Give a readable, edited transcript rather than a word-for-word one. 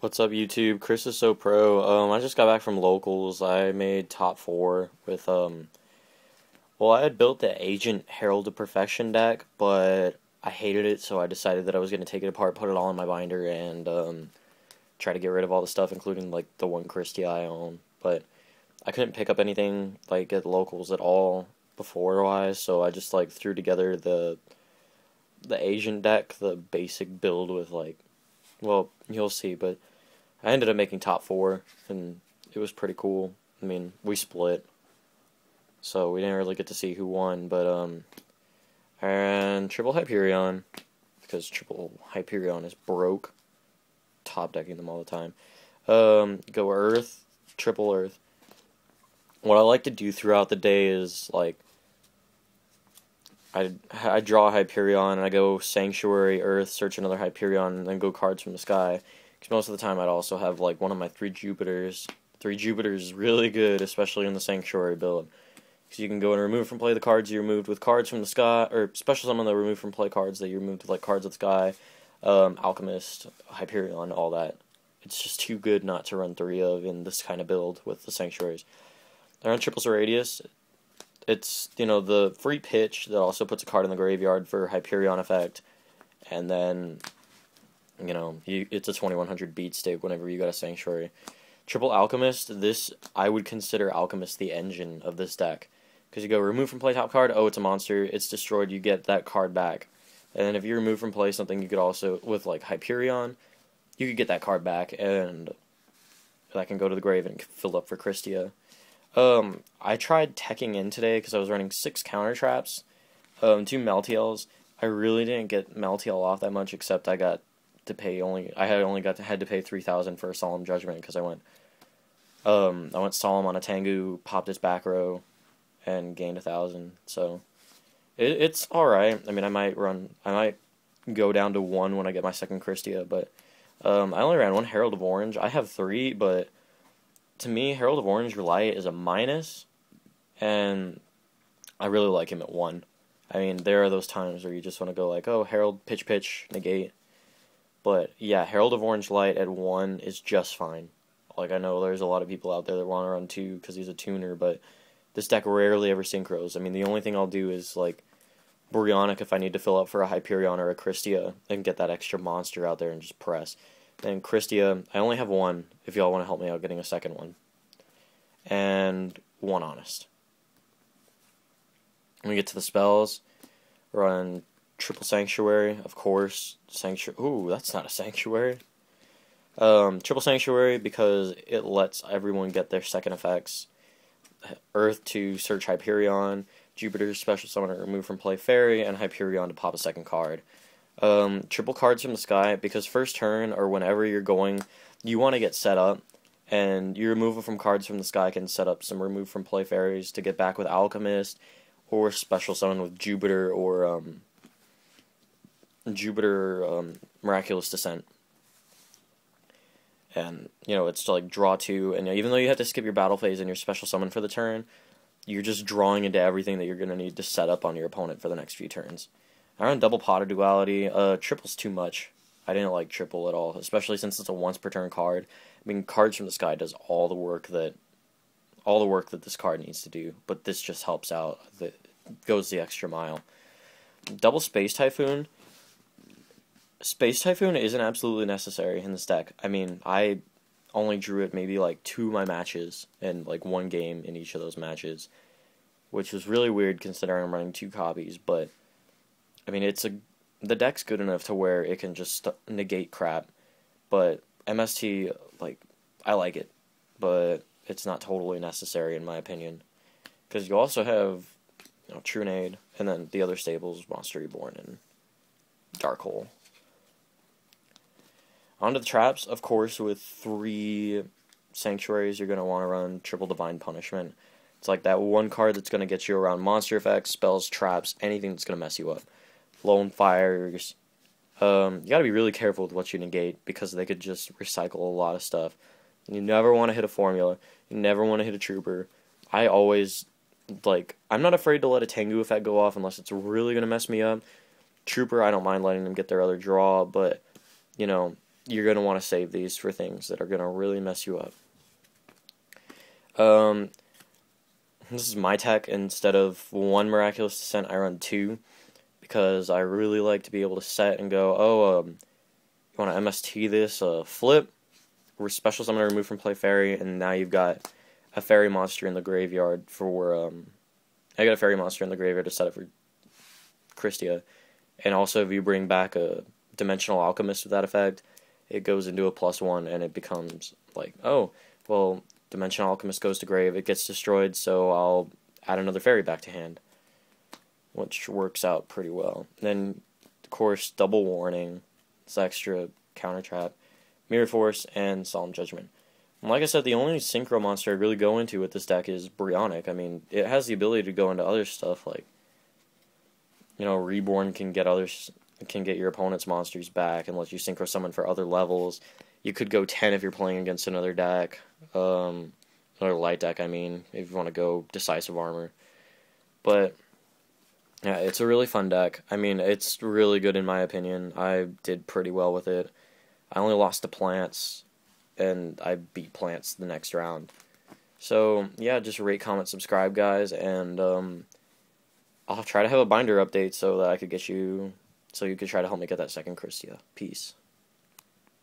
What's up, YouTube? Chris is so pro. I just got back from locals. I made top four with well, I had built the Agent Herald of Perfection deck, but I hated it, so I decided that I was gonna take it apart, put it all in my binder, and try to get rid of all the stuff, including like the one Kristya I own. But I couldn't pick up anything like at locals at all before wise, so I just like threw together the Agent deck, the basic build with like, well, you'll see, but I ended up making top four, and it was pretty cool. I mean, we split, so we didn't really get to see who won, but, and triple Hyperion, because triple Hyperion is broke, top decking them all the time. Go Earth, triple Earth. What I like to do throughout the day is, like, I draw a Hyperion, and I go Sanctuary, Earth, search another Hyperion, and then go cards from the sky. Because most of the time I'd also have, like, one of my three Jupiters. Three Jupiters is really good, especially in the Sanctuary build. Because you can go and remove from play the cards you removed with cards from the sky, or special summon the remove from play cards that you removed with, like, cards of the sky, Alchemist, Hyperion, all that. It's just too good not to run three of in this kind of build with the Sanctuaries. I run Triple Radius. It's, you know, the free pitch that also puts a card in the graveyard for Hyperion effect, and then, you know, it's a 2100 beat stick whenever you got a Sanctuary. Triple Alchemist, this, I would consider Alchemist the engine of this deck, because you go remove from play top card, oh, it's a monster, it's destroyed, you get that card back. And then if you remove from play something, you could also, with like Hyperion, you could get that card back, and that can go to the grave and fill up for Kristya. I tried teching in today because I was running 6 counter traps, 2 Meltiels. I really didn't get Meltiel off that much, except I got to pay had to pay 3,000 for a Solemn Judgment because I went Solemn on a Tengu, popped its back row, and gained 1,000. So it's all right. I mean, I might go down to 1 when I get my second Kristya, but I only ran 1 Herald of Orange. I have 3, but to me, Herald of Orange Light is a minus, and I really like him at 1. I mean, there are those times where you just want to go like, oh, Herald, pitch, negate. But yeah, Herald of Orange Light at 1 is just fine. Like, I know there's a lot of people out there that want to run 2 because he's a tuner, but this deck rarely ever synchros. I mean, the only thing I'll do is, like, Boreonic if I need to fill up for a Hyperion or a Kristya and get that extra monster out there and just press. And Kristya, I only have 1, if y'all want to help me out getting a second one. And 1 Honest. When we get to the spells, run Triple Sanctuary, of course. Ooh, that's not a Sanctuary. Triple Sanctuary because it lets everyone get their second effects. Earth to search Hyperion, Jupiter special summon remove from play Fairy, and Hyperion to pop a second card. Triple cards from the sky, because first turn, or whenever you're going, you want to get set up, and your removal from cards from the sky can set up some remove from play fairies to get back with Alchemist, or special summon with Jupiter, or, Miraculous Descent. And, you know, it's to, like, draw 2, and even though you have to skip your battle phase and your special summon for the turn, you're just drawing into everything that you're going to need to set up on your opponent for the next few turns. I run double Potter Duality. Triple's too much. I didn't like triple at all, especially since it's a once per turn card. I mean, Cards from the Sky does all the work that this card needs to do, but this just helps out. That goes the extra mile. Double Space Typhoon. Space Typhoon isn't absolutely necessary in this deck. I mean, I only drew it maybe like 2 of my matches and like 1 game in each of those matches, which was really weird considering I'm running 2 copies, but I mean, the deck's good enough to where it can just negate crap, but MST, like, I like it, but it's not totally necessary in my opinion, because you also have, you know, Trunade, and then the other staples, Monster Reborn and Dark-Hole. Onto the traps, of course, with 3 Sanctuaries, you're going to want to run Triple Divine Punishment. It's like that one card that's going to get you around monster effects, spells, traps, anything that's going to mess you up. Lone Fires. You gotta be really careful with what you negate, because they could just recycle a lot of stuff. You never want to hit a formula. You never want to hit a trooper. I always, like, I'm not afraid to let a Tengu effect go off unless it's really gonna mess me up. Trooper, I don't mind letting them get their other draw, but, you know, you're going to want to save these for things that are going to really mess you up. This is my tech. Instead of 1 Miraculous Descent, I run 2, because I really like to be able to set and go, oh, you want to MST this, flip, special summon remove from play fairy, and now you've got a fairy monster in the graveyard for, I got a fairy monster in the graveyard to set it for Kristya. And also, if you bring back a Dimensional Alchemist with that effect, it goes into a +1, and it becomes like, oh, well, Dimensional Alchemist goes to grave, it gets destroyed, so I'll add another fairy back to hand, which works out pretty well. Then, of course, Double Warning, this extra counter trap, Mirror Force, and Solemn Judgment. And like I said, the only synchro monster I really go into with this deck is Brionic. I mean, it has the ability to go into other stuff, like, you know, Reborn can get your opponent's monsters back and let you synchro summon for other levels. You could go 10 if you're playing against another deck, another light deck, I mean, if you want to go Decisive Armor. But, yeah, it's a really fun deck. I mean, it's really good in my opinion. I did pretty well with it. I only lost to Plants, and I beat Plants the next round. So, yeah, just rate, comment, subscribe, guys, and, I'll try to have a binder update so that I could get you, so you could try to help me get that second Kristya. Peace.